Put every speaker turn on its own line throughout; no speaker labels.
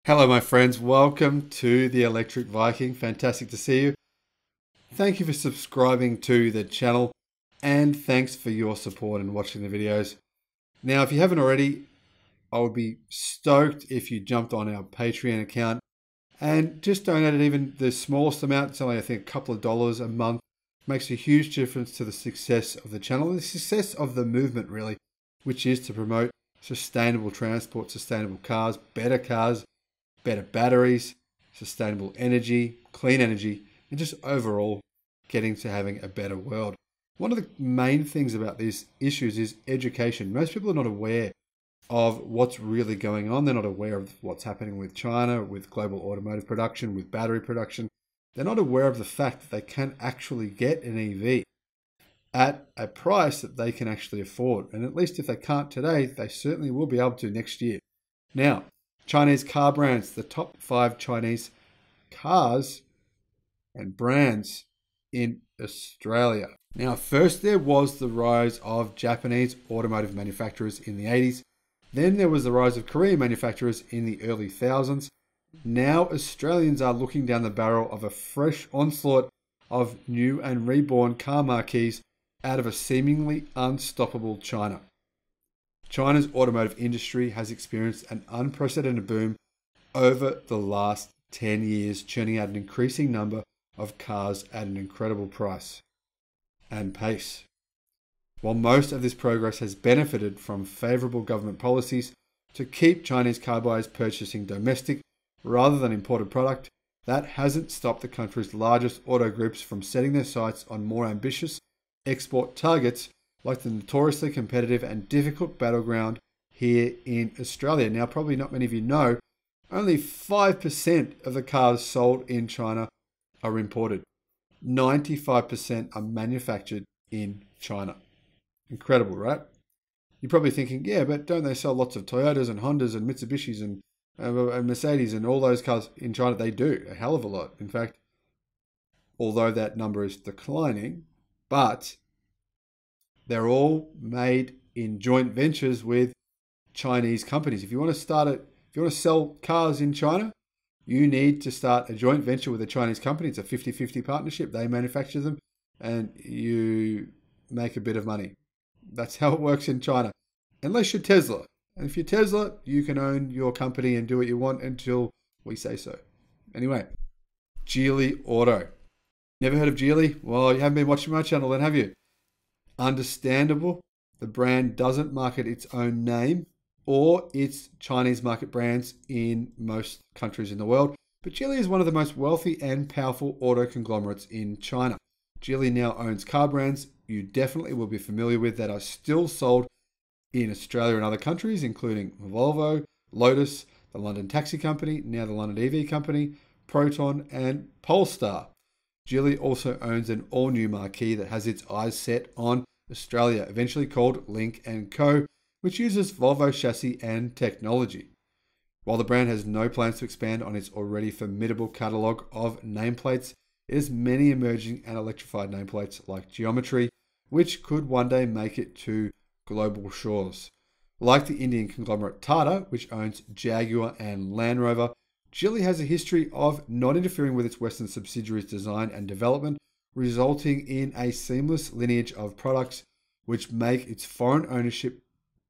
Hello my friends, welcome to the Electrek Viking. Fantastic to see you. Thank you for subscribing to the channel and thanks for your support and watching the videos. Now if you haven't already, I would be stoked if you jumped on our Patreon account and just donated even the smallest amount. It's only I think a couple of dollars a month. It makes a huge difference to the success of the channel and the success of the movement really, which is to promote sustainable transport, sustainable cars, better batteries, sustainable energy, clean energy, and just overall getting to having a better world. One of the main things about these issues is education. Most people are not aware of what's really going on. They're not aware of what's happening with China, with global automotive production, with battery production. They're not aware of the fact that they can actually get an EV at a price that they can actually afford. And at least if they can't today, they certainly will be able to next year. Now, Chinese car brands, the top 5 Chinese cars and brands in Australia. Now, first there was the rise of Japanese automotive manufacturers in the 80s. Then there was the rise of Korean manufacturers in the early thousands. Now Australians are looking down the barrel of a fresh onslaught of new and reborn car marquees out of a seemingly unstoppable China. China's automotive industry has experienced an unprecedented boom over the last 10 years, churning out an increasing number of cars at an incredible price and pace. While most of this progress has benefited from favorable government policies to keep Chinese car buyers purchasing domestic rather than imported product, that hasn't stopped the country's largest auto groups from setting their sights on more ambitious export targets like the notoriously competitive and difficult battleground here in Australia. Now, probably not many of you know, only 5% of the cars sold in China are imported. 95% are manufactured in China. Incredible, right? You're probably thinking, yeah, but don't they sell lots of Toyotas and Hondas and Mitsubishis and Mercedes and all those cars in China? They do, a hell of a lot. In fact, although that number is declining, but they're all made in joint ventures with Chinese companies. If you want to sell cars in China, you need to start a joint venture with a Chinese company. It's a 50-50 partnership. They manufacture them and you make a bit of money. That's how it works in China. Unless you're Tesla. And if you're Tesla, you can own your company and do what you want until we say so. Anyway, Geely Auto. Never heard of Geely? Well, you haven't been watching my channel then, have you? Understandable. The brand doesn't market its own name or its Chinese market brands in most countries in the world, but Geely is one of the most wealthy and powerful auto conglomerates in China. Geely now owns car brands you definitely will be familiar with that are still sold in Australia and other countries, including Volvo, Lotus, the London Taxi Company, now the London EV Company, Proton, and Polestar. Geely also owns an all-new marquee that has its eyes set on Australia, eventually called Lynk & Co., which uses Volvo chassis and technology. While the brand has no plans to expand on its already formidable catalogue of nameplates, it has many emerging and electrified nameplates like Geometry, which could one day make it to global shores. Like the Indian conglomerate Tata, which owns Jaguar and Land Rover, Geely has a history of not interfering with its Western subsidiaries' design and development, resulting in a seamless lineage of products which make its foreign ownership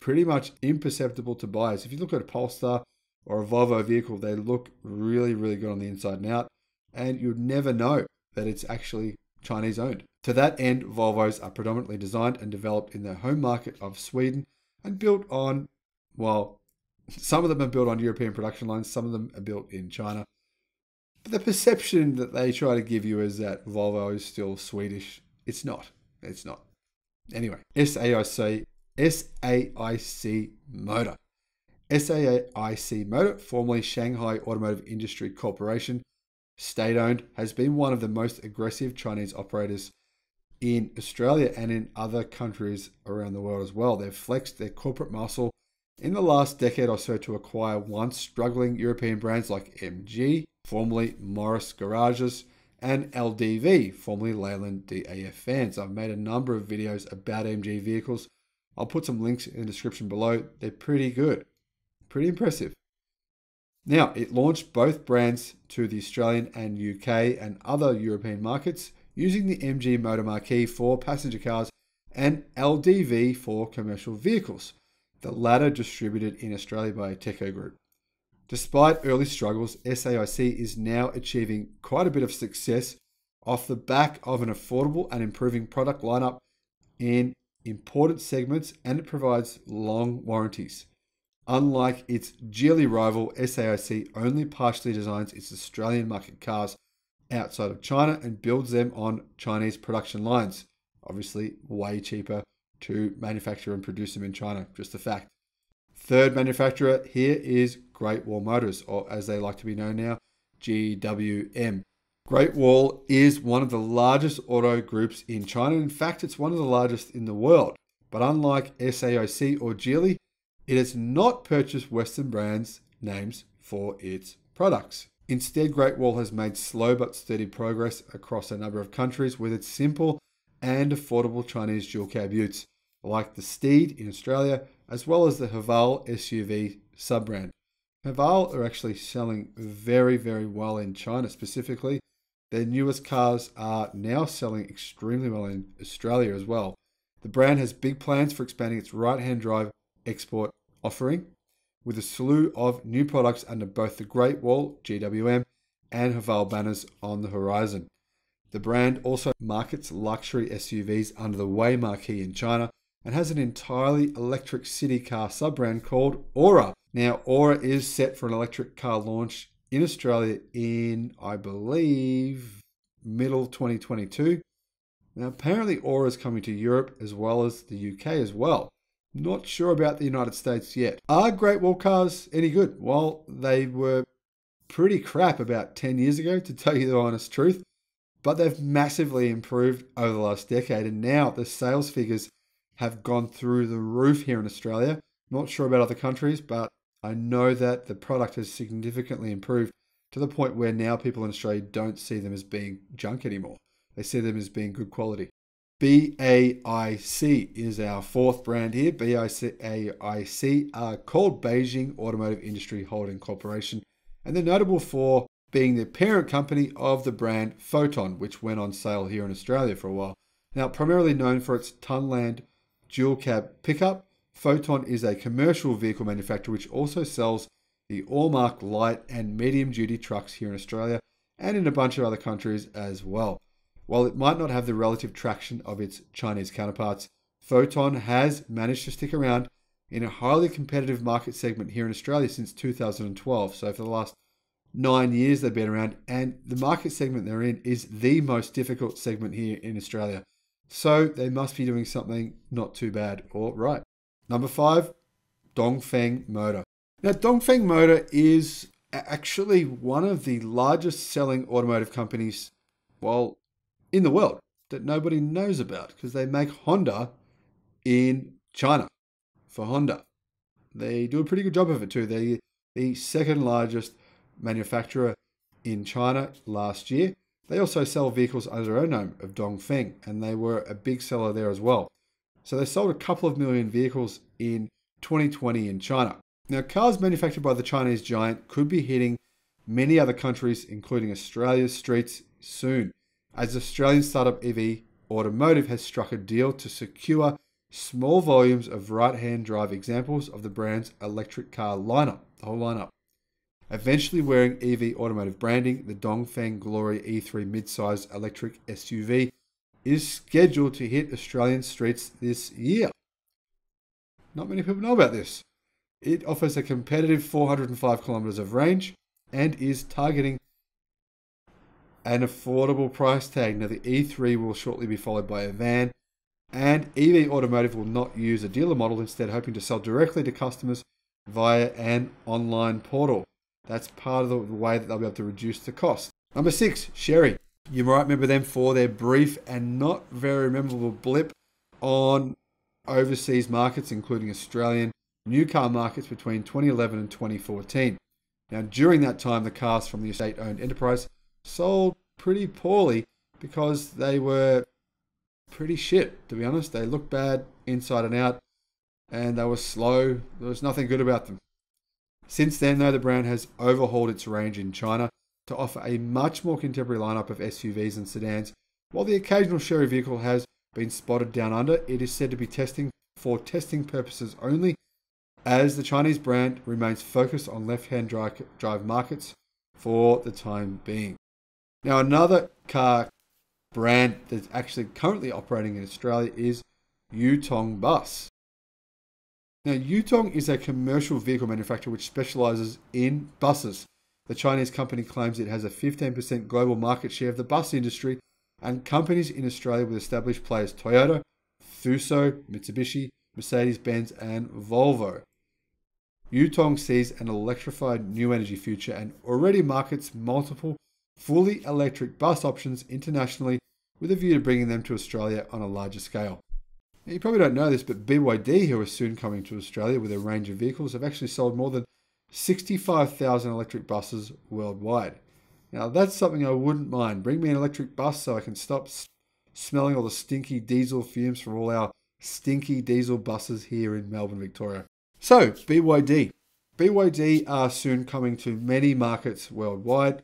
pretty much imperceptible to buyers. If you look at a Polestar or a Volvo vehicle, they look really, really good on the inside and out, and you'd never know that it's actually Chinese owned. To that end, Volvos are predominantly designed and developed in their home market of Sweden and built on, well, some of them are built on European production lines, some of them are built in China. But the perception that they try to give you is that Volvo is still Swedish. It's not. It's not. Anyway, SAIC Motor. SAIC Motor, formerly Shanghai Automotive Industry Corporation, state-owned, has been one of the most aggressive Chinese operators in Australia and in other countries around the world as well. They've flexed their corporate muscle in the last decade or so to acquire once struggling European brands like MG, formerly Morris Garages, and LDV, formerly Leyland DAF Vans. I've made a number of videos about MG vehicles. I'll put some links in the description below. They're pretty good, pretty impressive. Now, it launched both brands to the Australian and UK and other European markets using the MG Motor marquee for passenger cars and LDV for commercial vehicles, the latter distributed in Australia by Tekko Group. Despite early struggles, SAIC is now achieving quite a bit of success off the back of an affordable and improving product lineup in important segments, and it provides long warranties. Unlike its Geely rival, SAIC only partially designs its Australian market cars outside of China and builds them on Chinese production lines. Obviously, way cheaper to manufacture and produce them in China, just a fact. Third manufacturer here is Great Wall Motors, or as they like to be known now, GWM. Great Wall is one of the largest auto groups in China. In fact, it's one of the largest in the world. But unlike SAIC or Geely, it has not purchased Western brands' names for its products. Instead, Great Wall has made slow but steady progress across a number of countries with its simple and affordable Chinese dual cab utes, like the Steed in Australia, as well as the Haval SUV sub-brand. Haval are actually selling very, very well in China specifically. Their newest cars are now selling extremely well in Australia as well. The brand has big plans for expanding its right-hand drive export offering, with a slew of new products under both the Great Wall, GWM, and Haval banners on the horizon. The brand also markets luxury SUVs under the Wei marquee in China and has an entirely electric city car sub-brand called Aura. Now, Aura is set for an electric car launch in Australia in, I believe, middle 2022. Now, apparently Aura is coming to Europe as well as the UK as well. Not sure about the United States yet. Are Great Wall cars any good? Well, they were pretty crap about 10 years ago, to tell you the honest truth. But they've massively improved over the last decade. And now the sales figures have gone through the roof here in Australia. Not sure about other countries, but I know that the product has significantly improved to the point where now people in Australia don't see them as being junk anymore. They see them as being good quality. BAIC is our fourth brand here. BAIC are called Beijing Automotive Industry Holding Corporation, and they're notable for being the parent company of the brand Photon, which went on sale here in Australia for a while. Now, primarily known for its Tunland dual cab pickup, Photon is a commercial vehicle manufacturer which also sells the Allmark light and medium duty trucks here in Australia and in a bunch of other countries as well. While it might not have the relative traction of its Chinese counterparts, Photon has managed to stick around in a highly competitive market segment here in Australia since 2012. So for the last 9 years they've been around, and the market segment they're in is the most difficult segment here in Australia. So they must be doing something not too bad or right. Number 5, Dongfeng Motor. Now, Dongfeng Motor is actually one of the largest selling automotive companies, well, in the world that nobody knows about, because they make Honda in China for Honda. They do a pretty good job of it too. They're the second largest manufacturer in China last year. They also sell vehicles under their own name of Dongfeng, and they were a big seller there as well. So they sold a couple of million vehicles in 2020 in China. Now, cars manufactured by the Chinese giant could be hitting many other countries, including Australia's streets soon, as Australian startup EV Automotive has struck a deal to secure small volumes of right-hand drive examples of the brand's electric car lineup, the whole lineup. Eventually wearing EV Automotive branding, the Dongfeng Glory E3 midsize electric SUV is scheduled to hit Australian streets this year. Not many people know about this. It offers a competitive 405 kilometers of range and is targeting an affordable price tag. Now, the E3 will shortly be followed by a van, and EV Automotive will not use a dealer model, instead hoping to sell directly to customers via an online portal. That's part of the way that they'll be able to reduce the cost. Number 6, Chery. You might remember them for their brief and not very memorable blip on overseas markets, including Australian new car markets between 2011 and 2014. Now, during that time, the cars from the state-owned enterprise sold pretty poorly because they were pretty shit, to be honest. They looked bad inside and out, and they were slow. There was nothing good about them. Since then, though, the brand has overhauled its range in China to offer a much more contemporary lineup of SUVs and sedans. While the occasional Chery vehicle has been spotted down under, it is said to be testing for testing purposes only, as the Chinese brand remains focused on left-hand drive markets for the time being. Now, another car brand that's actually currently operating in Australia is Utong Bus. Now, Utong is a commercial vehicle manufacturer which specializes in buses. The Chinese company claims it has a 15% global market share of the bus industry, and companies in Australia with established players Toyota, Fuso, Mitsubishi, Mercedes-Benz, and Volvo. Utong sees an electrified new energy future and already markets multiple fully electric bus options internationally with a view to bringing them to Australia on a larger scale. Now, you probably don't know this, but BYD, who are soon coming to Australia with a range of vehicles, have actually sold more than 65,000 electric buses worldwide. Now, that's something I wouldn't mind. Bring me an electric bus so I can stop smelling all the stinky diesel fumes from all our stinky diesel buses here in Melbourne, Victoria. So, BYD. BYD are soon coming to many markets worldwide.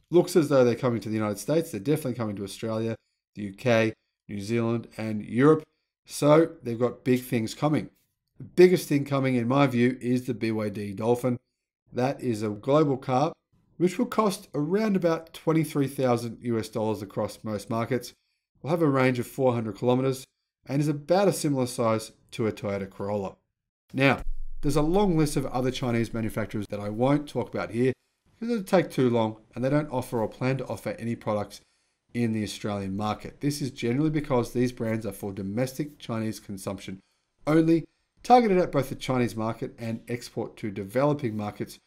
Looks as though they're coming to the United States. They're definitely coming to Australia, the UK, New Zealand, and Europe. So, they've got big things coming. The biggest thing coming, in my view, is the BYD Dolphin. That is a global car which will cost around about $23,000 across most markets. Will have a range of 400 kilometers and is about a similar size to a Toyota Corolla. Now, there's a long list of other Chinese manufacturers that I won't talk about here because it'll take too long and they don't offer or plan to offer any products in the Australian market. This is generally because these brands are for domestic Chinese consumption only, targeted at both the Chinese market and export to developing markets,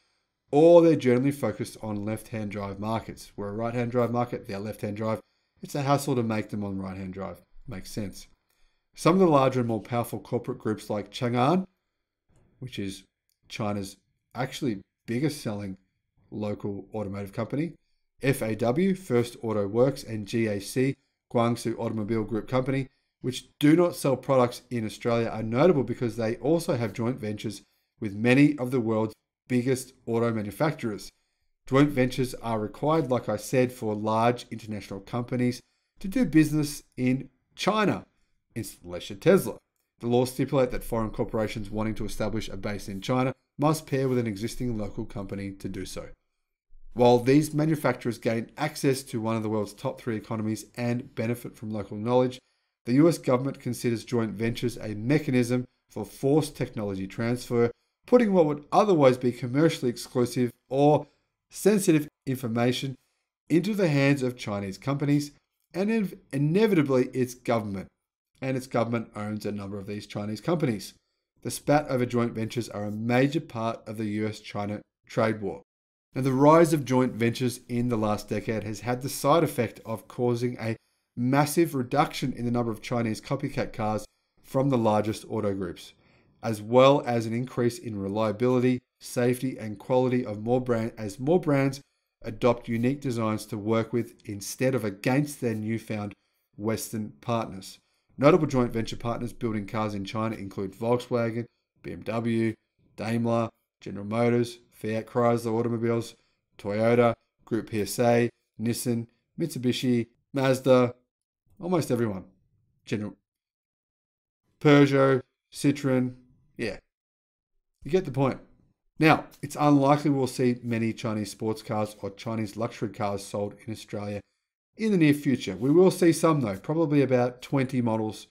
or they're generally focused on left-hand drive markets. We're a right-hand drive market, they're left-hand drive. It's a hassle to make them on right-hand drive. Makes sense. Some of the larger and more powerful corporate groups like Chang'an, which is China's actually biggest selling local automotive company, FAW, First Auto Works, and GAC, Guangzhou Automobile Group Company, which do not sell products in Australia, are notable because they also have joint ventures with many of the world's biggest auto manufacturers. Joint ventures are required, like I said, for large international companies to do business in China, unless you're Tesla. The laws stipulate that foreign corporations wanting to establish a base in China must pair with an existing local company to do so. While these manufacturers gain access to one of the world's top 3 economies and benefit from local knowledge, the US government considers joint ventures a mechanism for forced technology transfer, putting what would otherwise be commercially exclusive or sensitive information into the hands of Chinese companies and inevitably its government. And its government owns a number of these Chinese companies. The spat over joint ventures are a major part of the US-China trade war. Now, the rise of joint ventures in the last decade has had the side effect of causing a massive reduction in the number of Chinese copycat cars from the largest auto groups, as well as an increase in reliability, safety, and quality of more brands adopt unique designs to work with instead of against their newfound Western partners. Notable joint venture partners building cars in China include Volkswagen, BMW, Daimler, General Motors, Fiat Chrysler Automobiles, Toyota, Group PSA, Nissan, Mitsubishi, Mazda, almost everyone. Peugeot, Citroen, yeah. You get the point. Now, it's unlikely we'll see many Chinese sports cars or Chinese luxury cars sold in Australia in the near future. We will see some though, probably about 20 models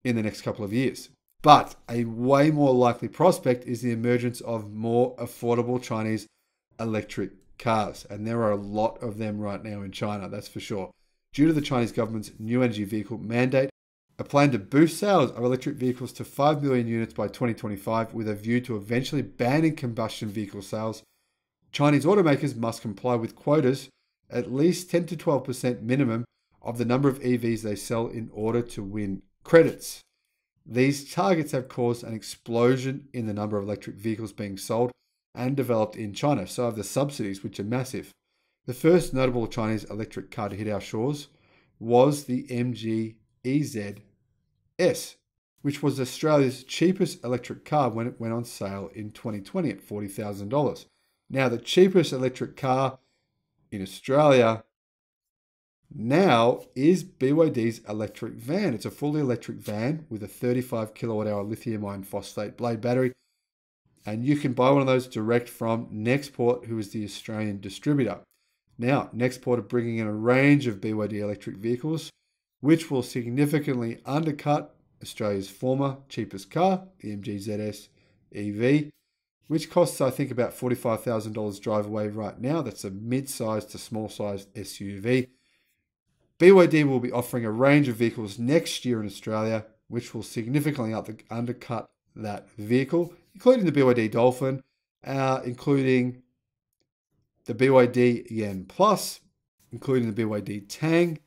in the next couple of years. But a way more likely prospect is the emergence of more affordable Chinese electric cars. And there are a lot of them right now in China, that's for sure. Due to the Chinese government's new energy vehicle mandate, a plan to boost sales of electric vehicles to 5 million units by 2025 with a view to eventually banning combustion vehicle sales, Chinese automakers must comply with quotas at least 10 to 12% minimum of the number of EVs they sell in order to win credits. These targets have caused an explosion in the number of electric vehicles being sold and developed in China, so have the subsidies, which are massive. The first notable Chinese electric car to hit our shores was the MG EZ S. which was Australia's cheapest electric car when it went on sale in 2020 at $40,000. Now, the cheapest electric car in Australia now is BYD's electric van. It's a fully electric van with a 35 kilowatt hour lithium iron phosphate blade battery. And you can buy one of those direct from Nextport, who is the Australian distributor. Now, Nextport are bringing in a range of BYD electric vehicles, which will significantly undercut Australia's former cheapest car, the MG ZS EV, which costs, I think, about $45,000 drive away right now. That's a mid-sized to small-sized SUV. BYD will be offering a range of vehicles next year in Australia, which will significantly undercut that vehicle, including the BYD Dolphin, including the BYD Yen Plus, including the BYD Tang,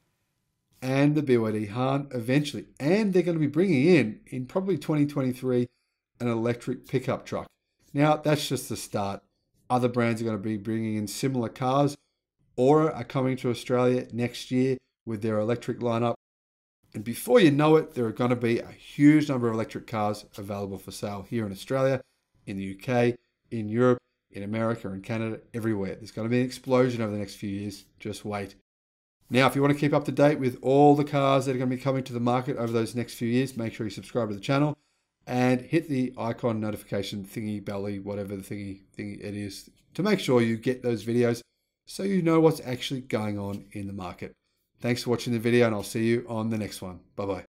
and the BYD Han eventually. And they're going to be bringing in probably 2023, an electric pickup truck. Now, that's just the start. Other brands are going to be bringing in similar cars or are coming to Australia next year with their electric lineup. And before you know it, there are going to be a huge number of electric cars available for sale here in Australia, in the UK, in Europe, in America, and Canada, everywhere. There's going to be an explosion over the next few years. Just wait. Now, if you want to keep up to date with all the cars that are going to be coming to the market over those next few years, make sure you subscribe to the channel and hit the icon notification thingy, belly, whatever the thingy it is, to make sure you get those videos so you know what's actually going on in the market. Thanks for watching the video, and I'll see you on the next one. Bye-bye.